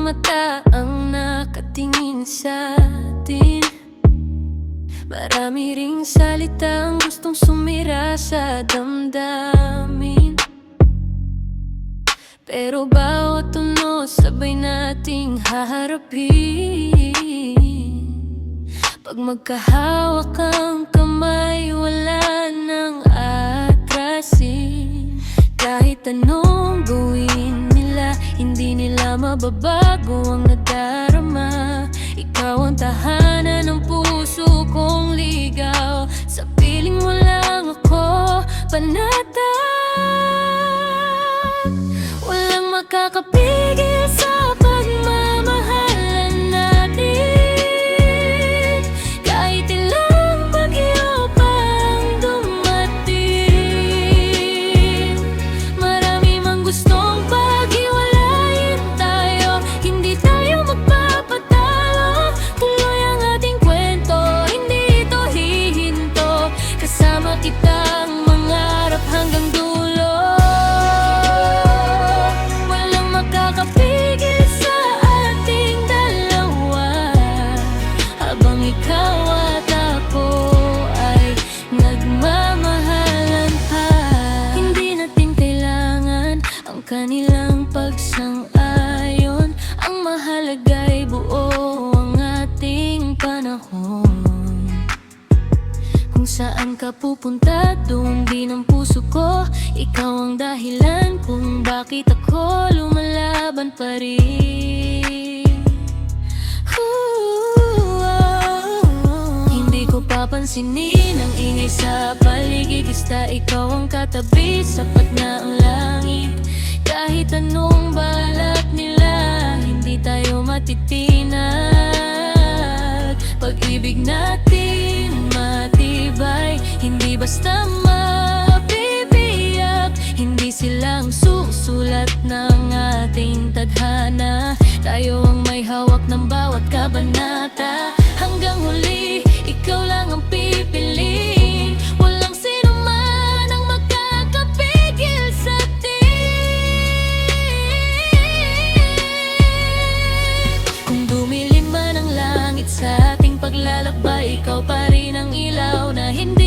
mata ang nakatingin sa atin. Marami ring salita ang gustong sumira sa damdamin, pero bawat tunog sabay nating haharapin. Pag magkahawak ang kamay, wala nang atrasin. Kahit anong gawin nila, hindi nila mababago ang nadarama. Ikaw ang tahanan ng puso kong ligaw. Sa piling mo lang ako panatag. Walang makakapigil sa pagmamahalan natin. Kahit ilang bagyo pang dumating, marami mang gustong paghiwalayin tayo. Hindi tayo magpapatalo, tuloy ang ating kwento, hindi ito hihinto. Kasama kitang mangarap hanggang dulo. Walang makakapigil sa ating dalawa, habang ikaw at ako ay nagmamahalan pa. Hindi natin kailangan ang kanilang pagsang-ayon. Ang mahalaga'y buo ang ating panahon. Kung saan ka pupunta, doon din ang puso ko. Ikaw ang dahilan kung bakit ako lumalaban pa rin. Hindi ko papansinin ang ingay sa paligid, basta ikaw ang katabi, sapat na ang langit. Kahit anong balak nila, hindi tayo matitinag. Pag-ibig natin matibay, hindi basta mabibiyak. Hindi silang susulat ng ating tadhana, tayo ang may hawak ng bawat kabanata. Hanggang huli, ikaw lang ang pipiliin. Walang sino man ang magkakapigil sa atin. Kung dumilim man ang langit sa ating paglalakbay, ikaw pa rin ang ilaw na hindi